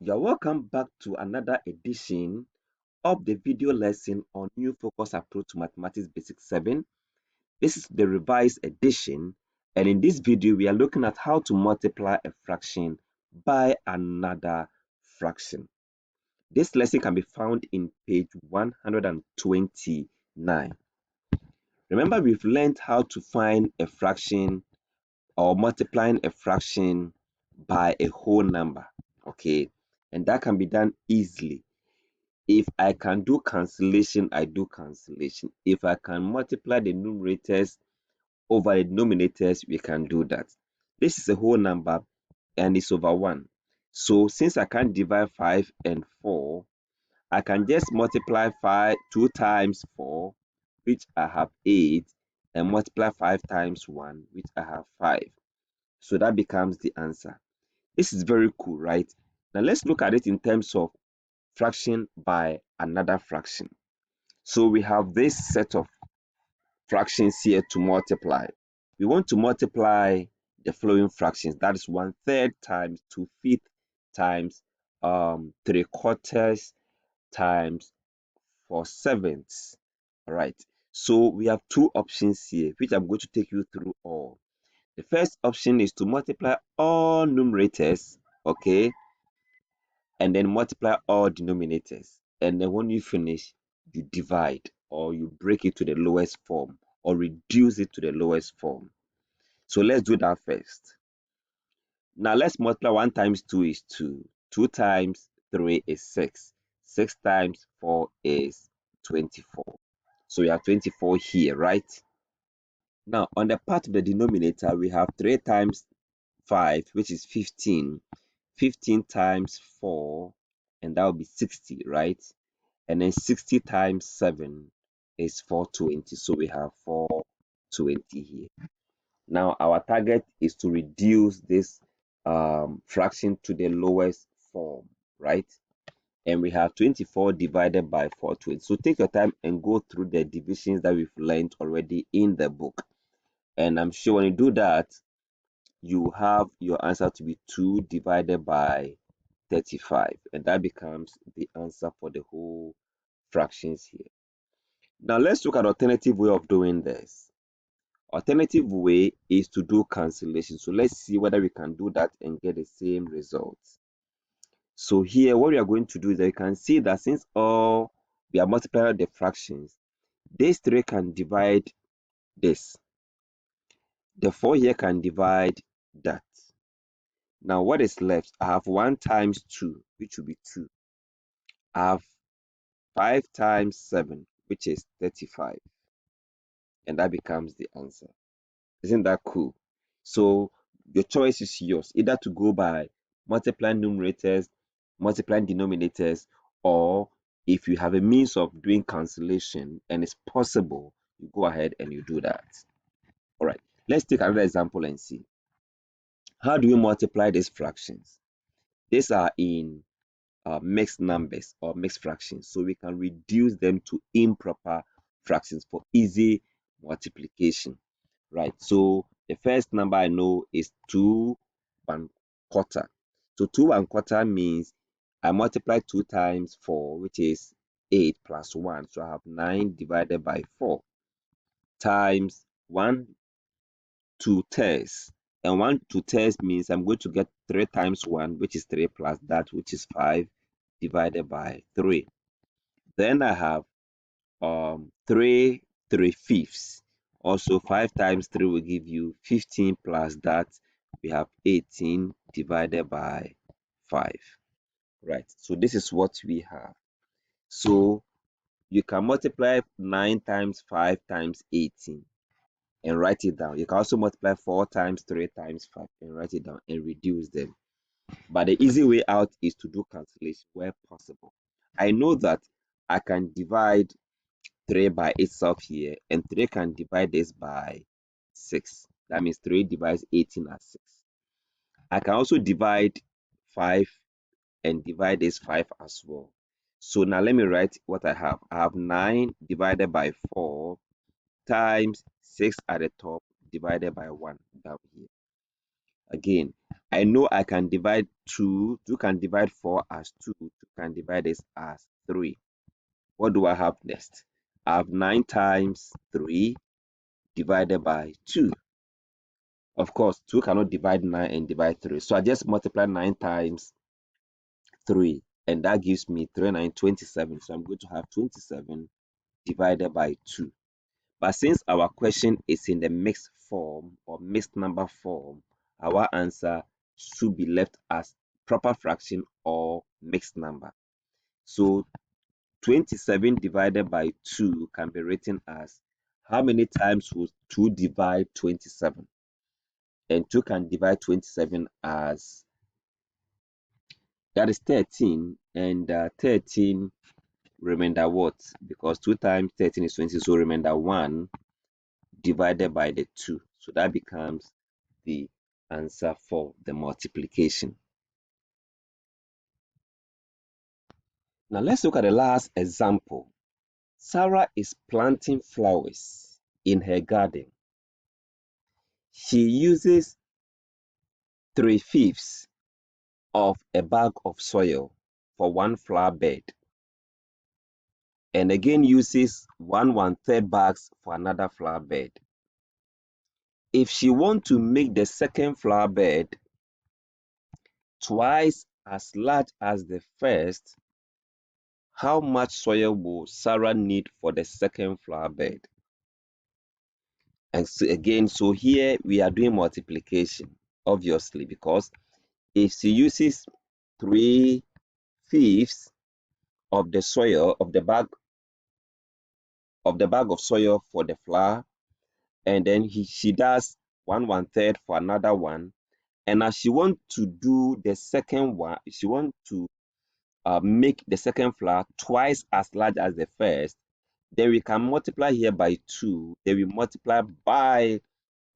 You're welcome back to another edition of the video lesson on New Focus Approach to Mathematics Basic 7. This is the revised edition, and in this video, we are looking at how to multiply a fraction by another fraction. This lesson can be found in page 129. Remember, we've learned how to find a fraction or multiplying a fraction by a whole number, okay? And that can be done easily. If I can do cancellation, I do cancellation. If I can multiply the numerators over the denominators, we can do that. This is a whole number and it's over 1. So since I can't divide 5 and 4, I can just multiply 2 times 4, which I have 8, and multiply 5 times 1, which I have 5. So that becomes the answer. This is very cool, right? Now let's look at it in terms of fraction by another fraction. So we have this set of fractions here to multiply. We want to multiply the following fractions. That is 1/3 times 2/5 times 3/4 times 4/7. All right. So we have two options here, which I'm going to take you through all. The first option is to multiply all numerators, okay, and then multiply all denominators. And then when you finish, you divide or you break it to the lowest form or reduce it to the lowest form. So let's do that first. Now let's multiply 1 times 2 is 2. 2 times 3 is 6. 6 times 4 is 24. So we have 24 here, right? Now on the part of the denominator, we have 3 times 5, which is 15. 15 times 4, and that will be 60, right? And then 60 times 7 is 420. So we have 420 here. Now our target is to reduce this fraction to the lowest form, right? And we have 24 divided by 420. So take your time and go through the divisions that we've learned already in the book. And I'm sure when you do that, you have your answer to be 2 divided by 35, and that becomes the answer for the whole fractions here. Now let's look at alternative way of doing this. Alternative way is to do cancellation. So let's see whether we can do that and get the same results. So here what we are going to do is that you can see that since all we are multiplying the fractions, this 3 can divide this. The 4 here can divide that. Now what is left? I have 1 times 2, which will be 2. I have 5 times 7, which is 35. And that becomes the answer. Isn't that cool? So your choice is yours, either to go by multiplying numerators, multiplying denominators, or if you have a means of doing cancellation and it's possible, you go ahead and you do that. All right, let's take another example and see. How do you multiply these fractions? These are in mixed numbers or mixed fractions, so we can reduce them to improper fractions for easy multiplication, right? So the first number I know is 2 1/4. So 2 1/4 means I multiply 2 times 4, which is 8 plus 1. So I have 9 divided by 4 times 1 2/3. And 1 2/3 means I'm going to get 3 times 1, which is 3 plus that, which is 5 divided by 3. Then I have 3 3/5. Also 5 times 3 will give you 15 plus that we have 18 divided by 5. Right, so this is what we have. So you can multiply 9 times 5 times 18 and write it down. You can also multiply 4 times 3 times 5 and write it down and reduce them. But the easy way out is to do cancellation where possible. I know that I can divide 3 by itself here, and 3 can divide this by 6. That means 3 divides 18 as 6. I can also divide 5 and divide this 5 as well. So now let me write what I have. I have 9 divided by 4 times 6 at the top divided by 1 down here. Again, I know I can divide 2. 2 can divide 4 as 2. 2 can divide this as 3. What do I have next? I have 9 times 3 divided by 2. Of course, 2 cannot divide 9 and divide 3. So I just multiply 9 times 3, and that gives me 3 9 27. So I'm going to have 27 divided by 2. But since our question is in the mixed form or mixed number form, our answer should be left as proper fraction or mixed number. So 27 divided by 2 can be written as, how many times will 2 divide 27? And 2 can divide 27 as, that is 13, and 13 remainder what? Because 2 times 13 is 20, so remainder 1 divided by the 2. So that becomes the answer for the multiplication. Now let's look at the last example. Sarah is planting flowers in her garden. She uses 3/5 of a bag of soil for one flower bed, and again uses 1/3 bags for another flower bed. If she wants to make the second flower bed twice as large as the first, how much soil will Sarah need for the second flower bed? And so again, so here we are doing multiplication, obviously, because if she uses 3/5 of the soil of the bag of soil for the flower, and then she does 1/3 for another one, and as she want to do the second one, she want to make the second flower twice as large as the first, then we can multiply here by 2. Then we multiply by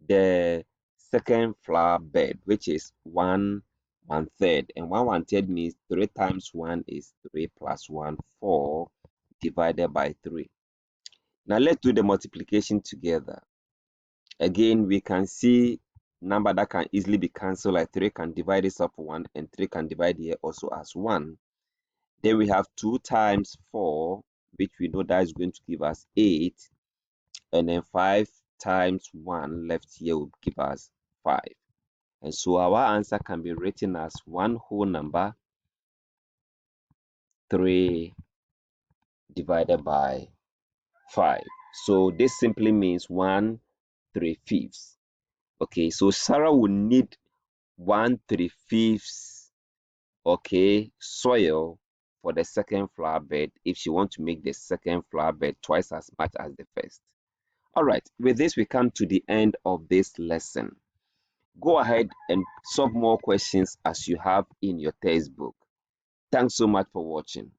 the second flower bed, which is 1/3. And 1/3 means 3 times 1 is 3 plus 1, 4 divided by 3. Now let's do the multiplication together. Again, we can see number that can easily be cancelled, like 3 can divide this up 1, and 3 can divide here also as 1. Then we have 2 times 4, which we know that is going to give us 8. And then 5 times 1 left here will give us 5. And so our answer can be written as one whole number 3 divided by 5. So this simply means 1/3. Okay, so Sarah will need 1/3, okay, soil for the second flower bed if she wants to make the second flower bed twice as much as the first. All right, with this we come to the end of this lesson. Go ahead and solve more questions as you have in your textbook. Thanks so much for watching.